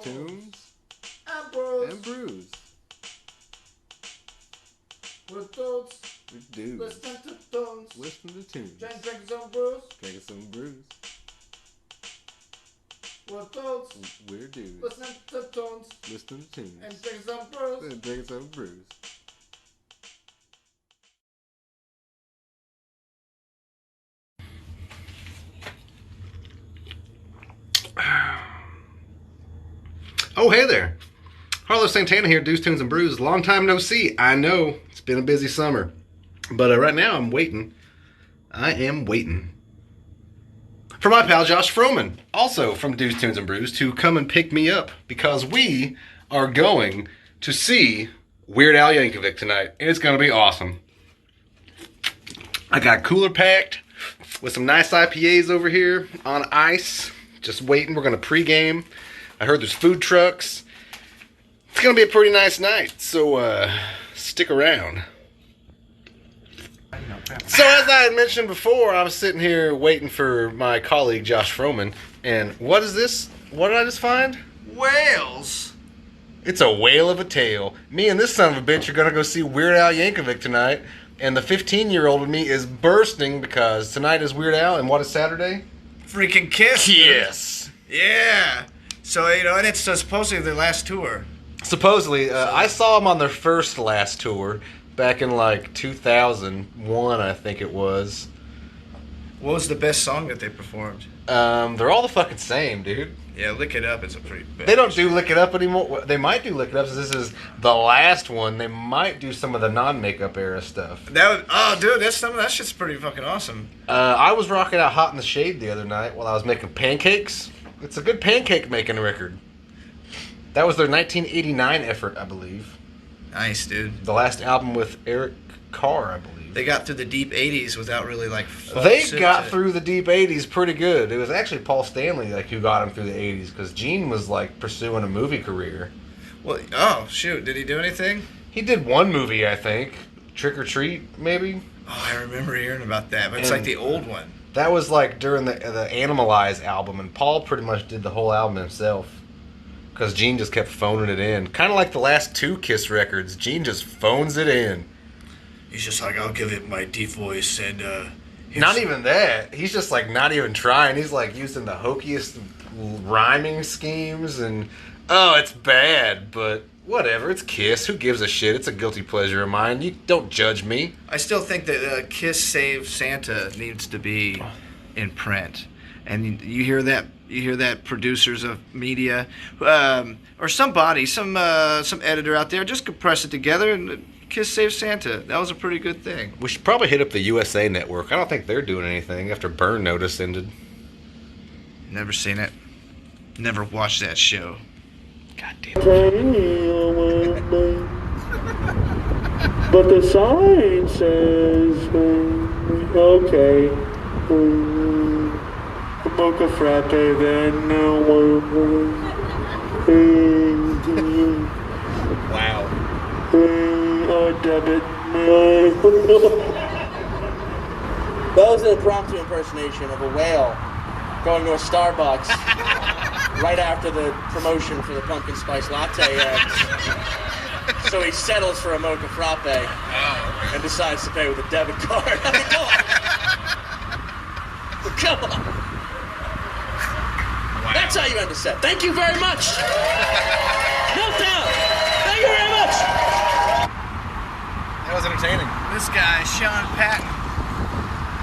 Tunes and Brews. and Brews. We're dudes. We're dudes. Listen to tunes. Listen to tunes. Drinking some brews. Drinking some brews. We're dudes. We're dudes. Listening to tunes. Listening to tunes. And drinking some brews. And drinking some brews. Oh, hey there. Harlow Santana here, Dudes, Tunes, and Brews. Long time no see. I know, it's been a busy summer. But right now I'm waiting. I am waiting for my pal Josh Froman, also from Dudes, Tunes, and Brews, to come and pick me up because we are going to see Weird Al Yankovic tonight. And it's going to be awesome. I got a cooler packed with some nice IPAs over here on ice. Just waiting. We're going to pregame. I heard there's food trucks. It's going to be a pretty nice night, so stick around. So as I had mentioned before, I was sitting here waiting for my colleague Josh Froman, and what is this? What did I just find? Whales. It's a whale of a tale. Me and this son of a bitch are going to go see Weird Al Yankovic tonight, and the 15-year-old in me is bursting because tonight is Weird Al, and what is Saturday? Freaking Kiss. Yes. Yeah. So, you know, and it's supposedly their last tour. Supposedly, I saw them on their last tour back in like 2001, I think it was. What was the best song that they performed? They're all the fucking same, dude. Yeah, Lick It Up is a pretty bad. They don't do Lick It Up anymore. They might do Lick It Up, since this is the last one. They might do some of the non-makeup era stuff. Oh, dude, that shit's pretty fucking awesome. I was rocking out Hot in the Shade the other night while I was making pancakes. It's a good pancake making record. That was their 1989 effort, I believe. Nice, dude. The last album with Eric Carr, I believe. They got through the deep 80s without really, like... They got through the deep 80s pretty good. It was actually Paul Stanley who got him through the 80s, because Gene was pursuing a movie career. Well, oh, shoot. Did he do anything? He did one movie, I think. Trick or Treat, maybe? Oh, I remember hearing about that, but it's like the old one. That was during the Animalize album, and Paul pretty much did the whole album himself. Because Gene just kept phoning it in. Kind of like the last two Kiss records. Gene just phones it in. He's just like, I'll give it my deep voice and, not even that. He's just not even trying. He's using the hokiest rhyming schemes and, oh, it's bad, but whatever. It's Kiss. Who gives a shit? It's a guilty pleasure of mine. You don't judge me. I still think that Kiss Save Santa needs to be in print. And you hear that producers of media, or somebody, some editor out there, just compress it together and Kiss Save Santa. That was a pretty good thing. We should probably hit up the USA Network. I don't think they're doing anything after Burn Notice ended. Never seen it. Never watched that show. God damn it. But the sign says, okay. Mocha frappe, then Wow. Debit. That was an impromptu impersonation of a whale going to a Starbucks right after the promotion for the pumpkin spice latte ends. So he settles for a mocha frappe and decides to pay with a debit card. I mean, come on. Come on. That's how you end a set. Thank you very much. Meltdown. Thank you very much. That was entertaining. This guy, Sean Patton.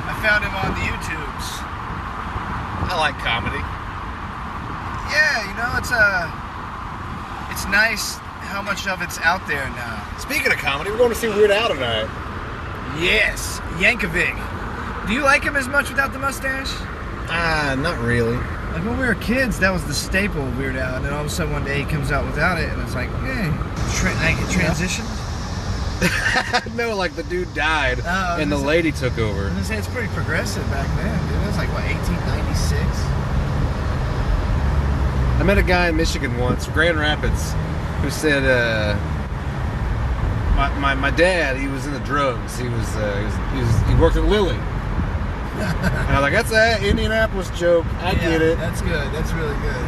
I found him on the YouTubes. I like comedy. Yeah, you know, it's nice how much of it's out there now. Speaking of comedy, we're going to see Weird Al tonight. Yes, Yankovic. Do you like him as much without the mustache? Not really. Like when we were kids, that was the staple of Weird Al, and then all of a sudden one day he comes out without it, and it's like, transition? No, the dude died, Oh, and the lady took over. I was gonna say, it's pretty progressive back then, dude. It was 1896? I met a guy in Michigan once, Grand Rapids, who said, my dad, he was in the drugs. He worked at Lilly. And I was like, that's an Indianapolis joke. I get it. That's good. That's really good.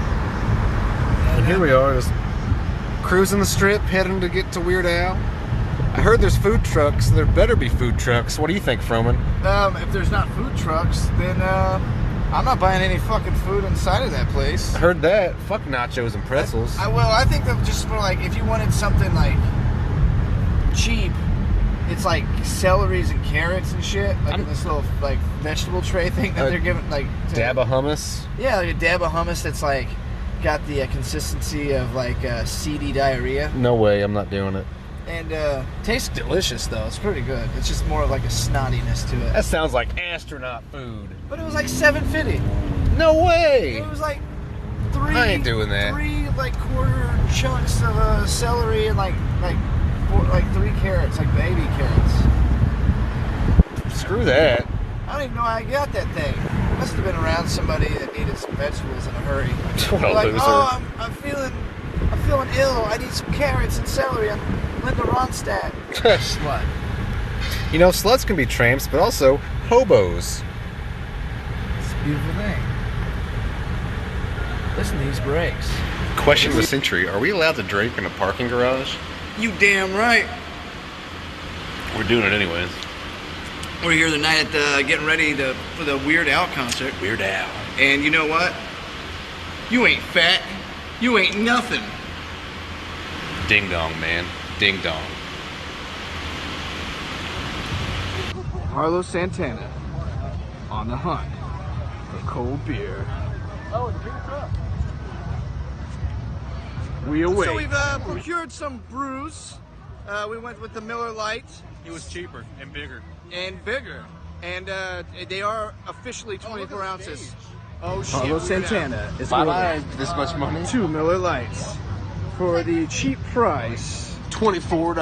Here we are, just cruising the strip, heading to get to Weird Al. I heard there's food trucks. There better be food trucks. What do you think, Froman? If there's not food trucks, then I'm not buying any fucking food inside of that place. I heard that. Fuck nachos and pretzels. I think that just for like, if you wanted something like cheap, it's like celeries and carrots and shit, like in this little like vegetable tray thing that they're giving, like dab of hummus. Yeah, like a dab of hummus that's like got the consistency of like seedy diarrhea. No way, I'm not doing it. And tastes delicious though. It's pretty good. It's just more of like a snottiness to it. That sounds like astronaut food. But it was like $7.50. No way. It was like I ain't doing that. 3 like quarter chunks of celery and like 3 carrots, like baby carrots. Screw that. I don't even know how I got that thing. Must have been around somebody that needed some vegetables in a hurry. What a like, loser. oh, I'm feeling ill. I need some carrots and celery and Linda Ronstadt. Slut. You know, sluts can be tramps, but also hobos. It's a beautiful thing. Listen to these brakes. Question of the century: are we allowed to drink in a parking garage? You damn right. We're doing it anyways. We're here the night at the getting ready for the Weird Al concert. Weird Al. And you know what? You ain't fat. You ain't nothing. Ding dong, man. Ding dong. Carlos Santana on the hunt for cold beer. Oh, the big truck. We await. So we've procured some brews. We went with the Miller Lite. It was cheaper and bigger. And bigger. And they are officially 24 ounces. Oh shit. Carlos Santana is Bye this much money. 2 Miller Lights for the cheap price. $24.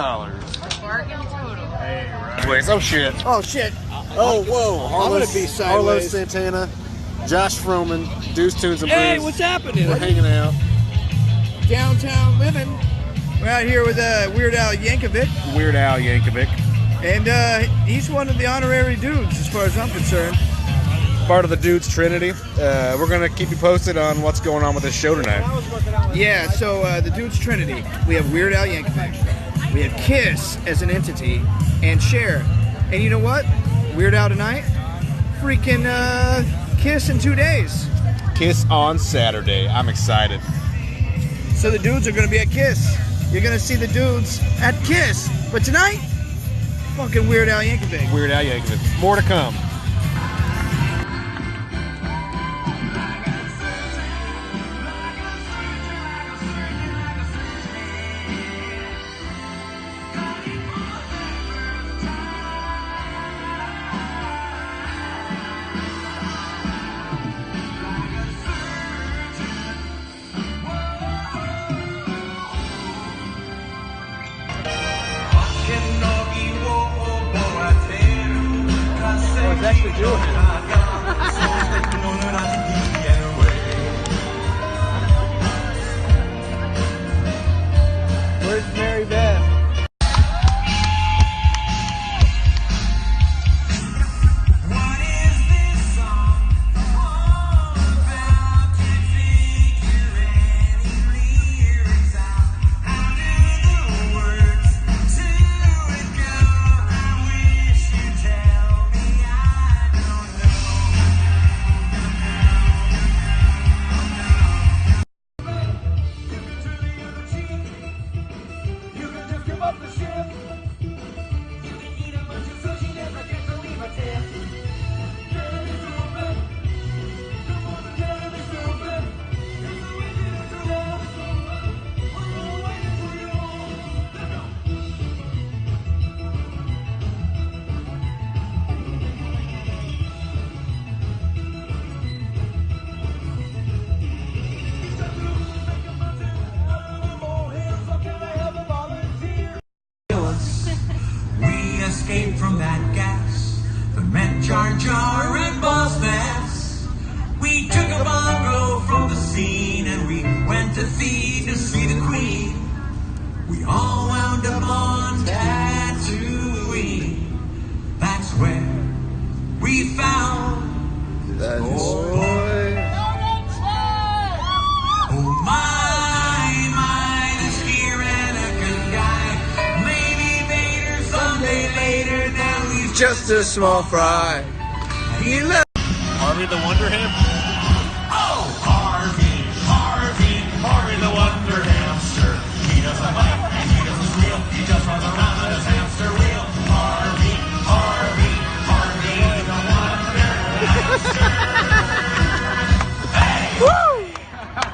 Bargain total. Hey, right. Wait, oh shit. Oh shit. Oh, whoa. I'm gonna be sideways. Carlos Santana, Josh Froman, Deuce Tunes and Brews. Hey, what's happening? We're hanging out. Downtown living. We're out here with Weird Al Yankovic. Weird Al Yankovic. And he's one of the honorary dudes as far as I'm concerned. Part of the Dudes Trinity. We're going to keep you posted on what's going on with this show tonight. Yeah, so the Dudes Trinity. We have Weird Al Yankovic. We have Kiss as an entity and Cher. And you know what? Weird Al tonight? Freaking Kiss in 2 days. Kiss on Saturday. I'm excited. So the dudes are going to be at Kiss. You're going to see the dudes at Kiss. But tonight, fucking Weird Al Yankovic. Weird Al Yankovic. More to come. It's actually doing it. Where's Mary Beth? just a small fry. He left. Harvey the Wonder Hamster. Oh, Harvey the Wonder Hamster. He doesn't bite and he doesn't squeal. He just runs around on his hamster wheel. Harvey the Wonder Hamster.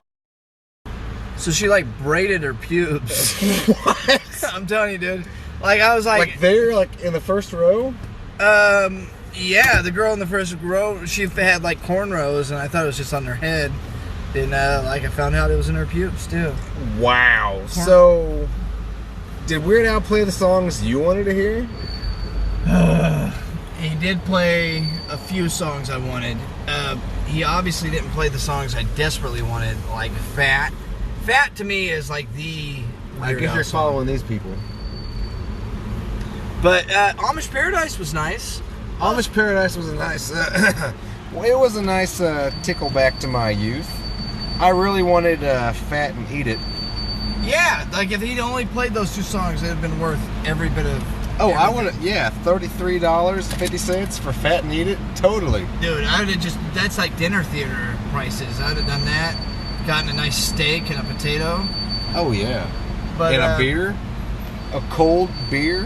So she like braided her pubes. What? I'm telling you, dude. Like I was Like they're like in the first row? Yeah, the girl in the first row, she had like cornrows, and I thought it was just on her head. Then, like, I found out it was in her pubes too. Wow. So, did Weird Al play the songs you wanted to hear? He did play a few songs I wanted. He obviously didn't play the songs I desperately wanted, like Fat. Fat to me is like the I Weird guess Al you're song. following these people. But Amish Paradise was nice. Amish Paradise was a nice, well, it was a nice tickle back to my youth. I really wanted Fat and Eat It. Yeah, like if he'd only played those two songs, it'd have been worth every bit of. Oh, I everything. want to, yeah, $33.50 for Fat and Eat It? Totally. Dude, I would have just, that's like dinner theater prices. I would have done that, gotten a nice steak and a potato. Oh, yeah. But, and a beer? A cold beer?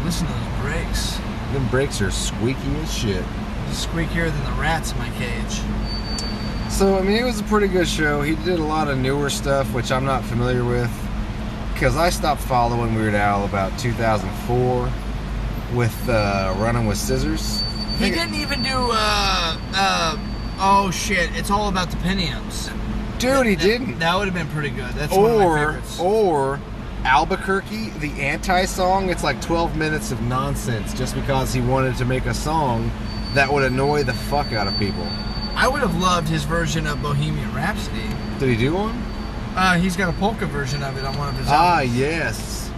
Listen to those brakes. Them brakes are squeaky as shit. Squeakier than the rats in my cage. So, I mean, it was a pretty good show. He did a lot of newer stuff, which I'm not familiar with. Because I stopped following Weird Al about 2004 with Running with Scissors. He didn't even do, oh shit, It's All About the Pinions. Dude, he didn't. That would have been pretty good. That's one of my favorites. Or Albuquerque, the anti-song. It's like 12 minutes of nonsense just because he wanted to make a song that would annoy the fuck out of people. I would have loved his version of Bohemian Rhapsody. Did he do one? He's got a polka version of it on one of his Ah, albums. yes.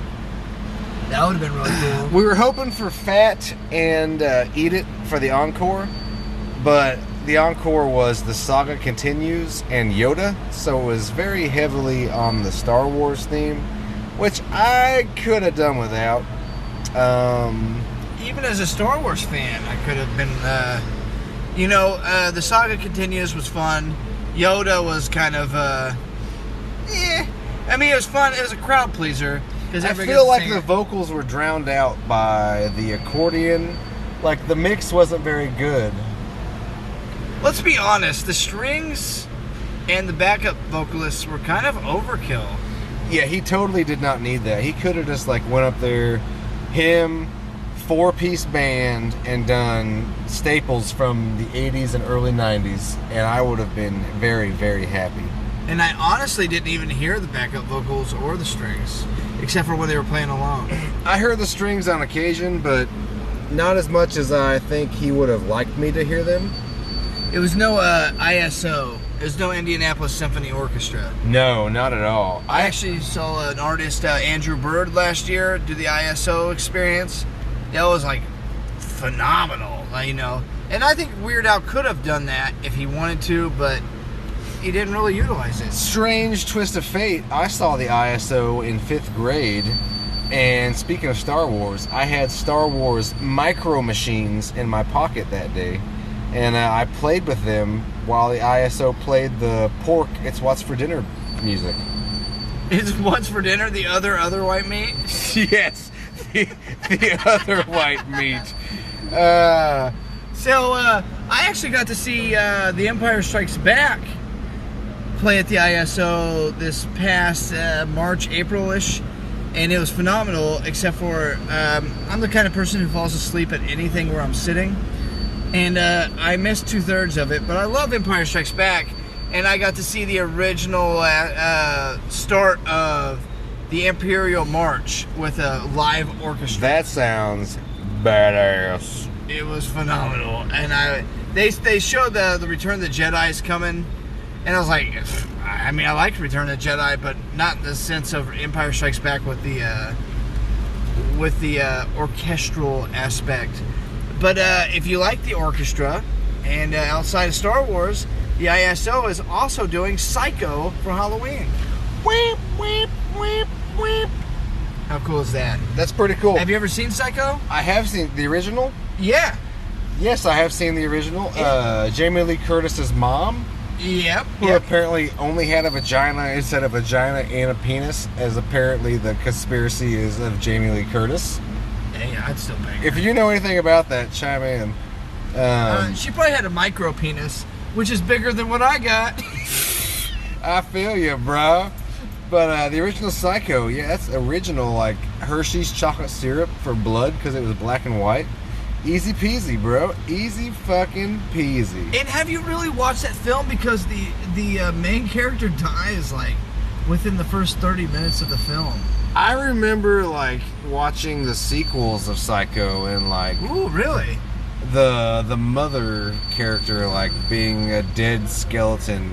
That would have been really cool. We were hoping for Fat and Eat It for the encore, but the encore was The Saga Continues and Yoda, so it was very heavily on the Star Wars theme, which I could have done without. Even as a Star Wars fan, I could have been, The Saga Continues was fun. Yoda was kind of, I mean, it was fun. It was a crowd pleaser. I feel like the vocals were drowned out by the accordion. Like, the mix wasn't very good. Let's be honest, the strings and the backup vocalists were kind of overkill. Yeah, he totally did not need that. He could have just, like, went up there, him, four-piece band, and done staples from the 80s and early 90s, and I would have been very, very happy. And I honestly didn't even hear the backup vocals or the strings, except for when they were playing along. I heard the strings on occasion, but not as much as I think he would have liked me to hear them. It was no ISO. It was no Indianapolis Symphony Orchestra. No, not at all. I actually saw an artist, Andrew Bird, last year do the ISO experience. That was like phenomenal, And I think Weird Al could have done that if he wanted to, but he didn't really utilize it. Strange twist of fate. I saw the ISO in 5th grade, and speaking of Star Wars, I had Star Wars Micro Machines in my pocket that day, and I played with them while the ISO played the pork, It's What's for Dinner music. It's What's for Dinner, the other white meat? Yes, the other white meat. So, I actually got to see The Empire Strikes Back play at the ISO this past March, April-ish, and it was phenomenal, except for I'm the kind of person who falls asleep at anything where I'm sitting, and I missed 2/3 of it, but I love Empire Strikes Back, and I got to see the original start of the Imperial March with a live orchestra. That sounds badass. It was phenomenal, and they showed the Return of the Jedi's coming, and I was like, I mean, I liked Return of the Jedi, but not in the sense of Empire Strikes Back with the orchestral aspect. But if you like the orchestra, and outside of Star Wars, the ISO is also doing Psycho for Halloween. Weep, weep, weep, weep. How cool is that? That's pretty cool. Have you ever seen Psycho? I have seen the original. Yeah. Yes, I have seen the original. Jamie Lee Curtis's mom, Yep. who apparently only had a vagina instead of vagina and a penis, as apparently the conspiracy is of Jamie Lee Curtis. Hey, I'd still bang her. If you know anything about that, chime in. She probably had a micro penis, which is bigger than what I got. I feel you, bro. But the original Psycho, yeah, that's original, like Hershey's chocolate syrup for blood because it was black and white. Easy peasy, bro. Easy fucking peasy. And have you really watched that film? Because the main character dies like within the first 30 minutes of the film. I remember like watching the sequels of Psycho and like Ooh, really? the mother character like being a dead skeleton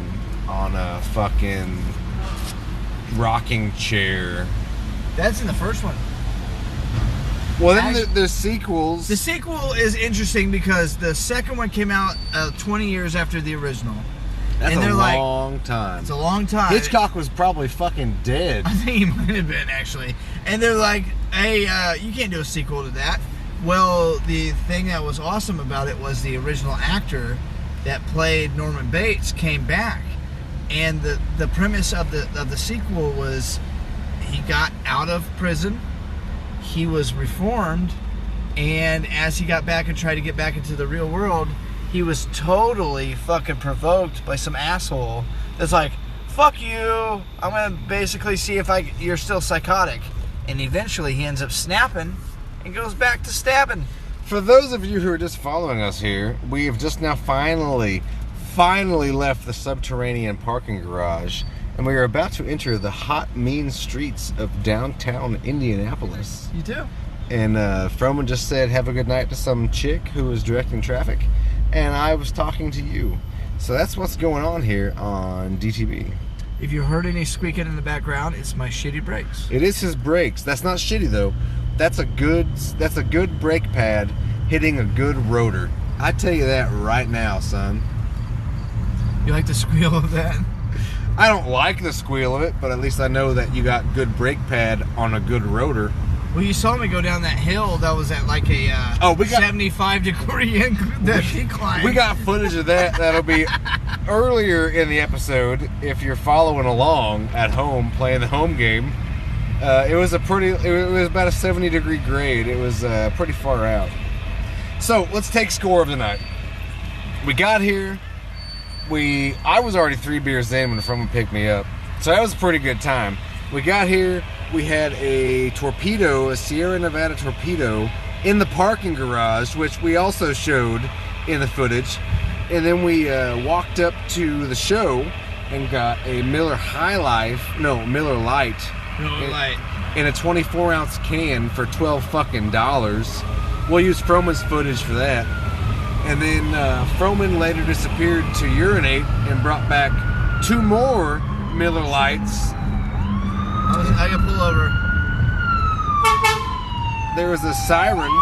on a fucking rocking chair. That's in the first one. Well, then the sequels. The sequel is interesting because the second one came out 20 years after the original. That's and a they're like, long time. It's a long time. Hitchcock was probably fucking dead. I think he might have been, actually. And they're like, hey, you can't do a sequel to that. Well, the thing that was awesome about it was the original actor that played Norman Bates came back. And the premise of the sequel was he got out of prison, he was reformed, and as he got back and tried to get back into the real world, he was totally fucking provoked by some asshole that's like, fuck you, I'm gonna basically see if you're still psychotic. And eventually he ends up snapping and goes back to stabbing. For those of you who are just following us here, we have just now finally left the subterranean parking garage, and we are about to enter the hot, mean streets of downtown Indianapolis. You do? And Froman just said, have a good night to some chick who was directing traffic, and I was talking to you. So that's what's going on here on DTB. If you heard any squeaking in the background, it's my shitty brakes. It is his brakes. That's not shitty though. That's a good brake pad hitting a good rotor. I tell you that right now, son. You like the squeal of that? I don't like the squeal of it, but at least I know that you got good brake pad on a good rotor. Well, you saw me go down that hill that was at like a 75-degree incline. We got footage of that. That'll be earlier in the episode if you're following along at home playing the home game. It was about a 70-degree grade. It was pretty far out. So let's take score of the night. We got here. I was already 3 beers in when Froman picked me up, so that was a pretty good time. We got here, we had a Sierra Nevada torpedo in the parking garage, which we also showed in the footage, and then we walked up to the show and got a Miller Lite in a 24-ounce can for $12 We'll use Froman's footage for that. And then Froman later disappeared to urinate and brought back 2 more Miller Lights. I got pull over. There was a siren.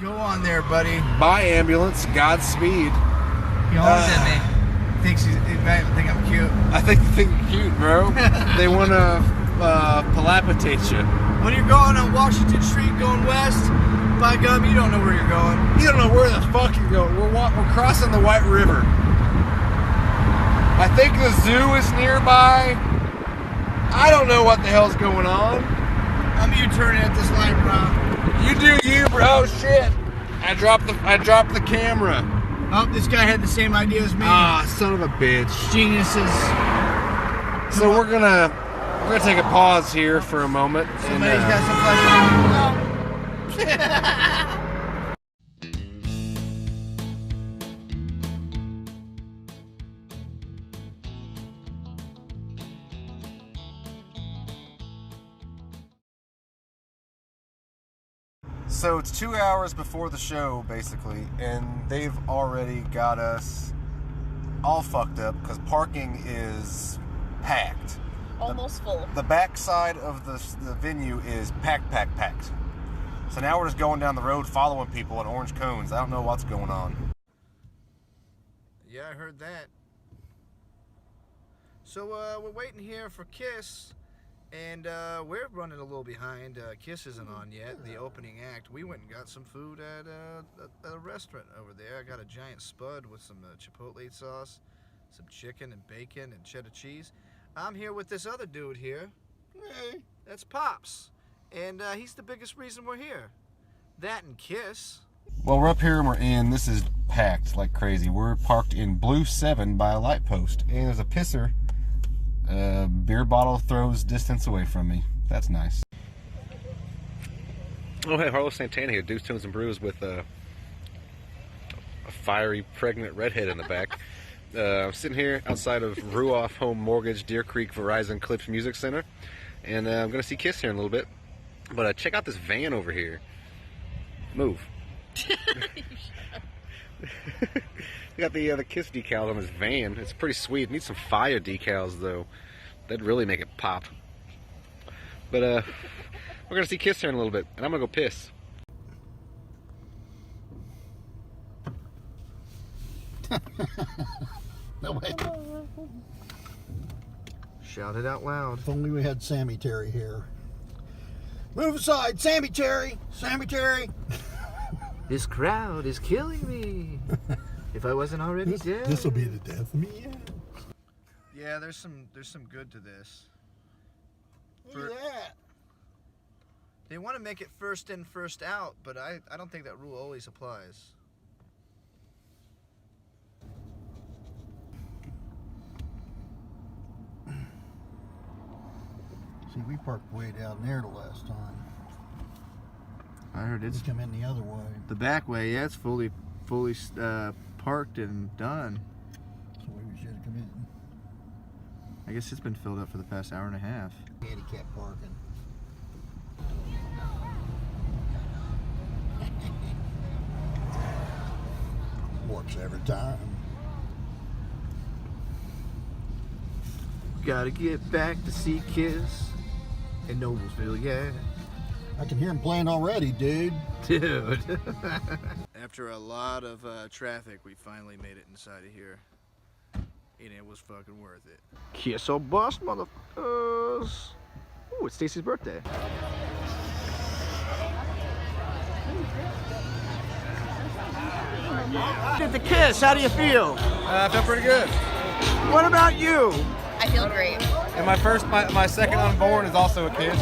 Go on there, buddy. By ambulance, Godspeed. He honked at me. He might think I'm cute. I think they think you're cute, bro. They want to palapitate you. When you're going on Washington Street going west, by gum, you don't know where you're going. You don't know where the fuck you're going. We're crossing the White River. I think the zoo is nearby. I don't know what the hell's going on. I'm U-turning at this light, bro. You do you, bro. Shit. I dropped the camera. Oh, this guy had the same idea as me. Ah, son of a bitch. Geniuses. So we're gonna take a pause here for a moment. Somebody's got some flesh. So it's 2 hours before the show, basically, and they've already got us all fucked up because parking is packed. Almost full. The backside of the venue is packed. So now we're just going down the road following people in orange cones. I don't know what's going on. Yeah, I heard that. So we're waiting here for Kiss, And we're running a little behind. Kiss isn't on yet, the opening act. We went and got some food at a restaurant over there. I got a giant spud with some chipotle sauce, some chicken and bacon and cheddar cheese. I'm here with this other dude here. Hey, that's Pops. And he's the biggest reason we're here. That and Kiss. Well, we're up here and we're in. This is packed like crazy. We're parked in Blue 7 by a light post. And there's a pisser. Beer bottle throws distance away from me. That's nice. Oh, hey, Harlow Santana here, Deuce, Tunes, and Brews with a fiery, pregnant redhead in the back. I'm sitting here outside of Ruoff Home Mortgage, Deer Creek, Verizon, Clips Music Center. And I'm going to see Kiss here in a little bit. But check out this van over here. Move. We got the Kiss decal on this van. It's pretty sweet. It needs some fire decals though. That'd really make it pop. But we're gonna see Kiss here in a little bit, and I'm gonna go piss. No way. Shout it out loud. If only we had Sammy Terry here. Move aside, Sammy Terry! Sammy Terry! This crowd is killing me. If I wasn't already dead. This will be the death of me. Yeah, there's some good to this. Look at that. They want to make it first in, first out, but I don't think that rule always applies. See, we parked way down there the last time. I heard Let's come in the other way. the back way. Yeah, it's fully parked and done. So we should have come in. I guess it's been filled up for the past hour and a half. Handicap parking. Works every time. Gotta get back to see Kiss in Noblesville, yeah. I can hear him playing already, dude. Dude. After a lot of traffic, we finally made it inside of here. And it was fucking worth it. Kiss or bust, motherfuckers. Ooh, it's Stacy's birthday. Get the Kiss, how do you feel? I feel pretty good. What about you? I feel great. And my second unborn is also a Kiss.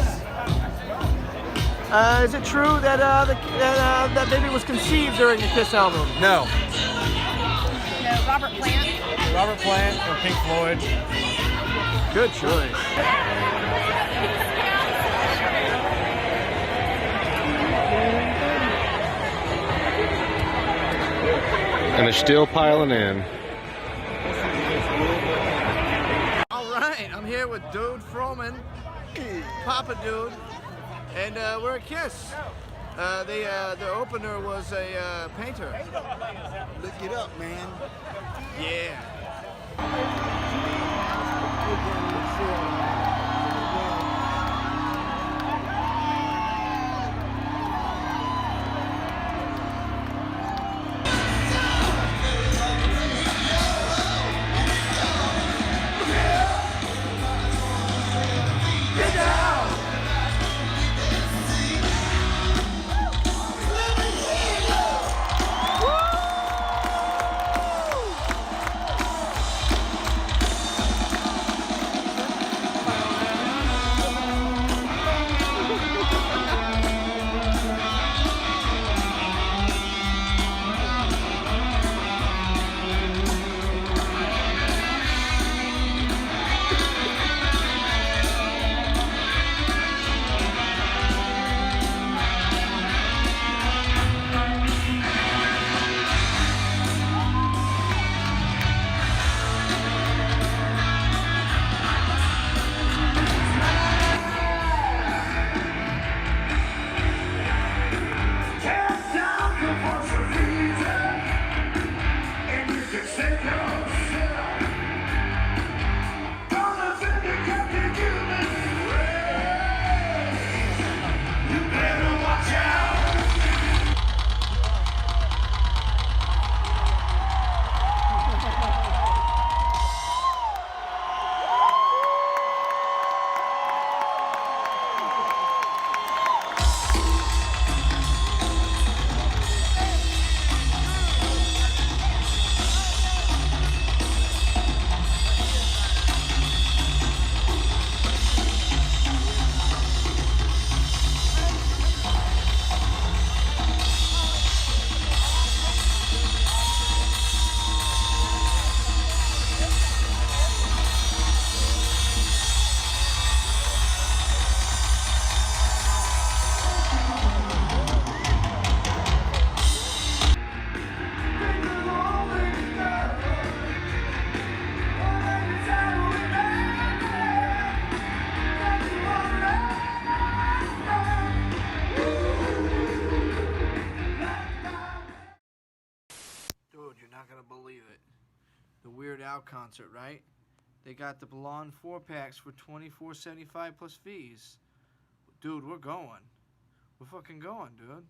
Is it true that that baby was conceived during the Kiss album? No. No, Robert Plant. Robert Plant or Pink Floyd. Good choice. And they're still piling in. All right, I'm here with Dude Froman, Papa Dude, and we're at Kiss. The opener was a painter. Look it up, man. Yeah. Out concert, right? They got the Blonde 4-packs for $24.75 plus fees. Dude, we're going. We're fucking going, dude.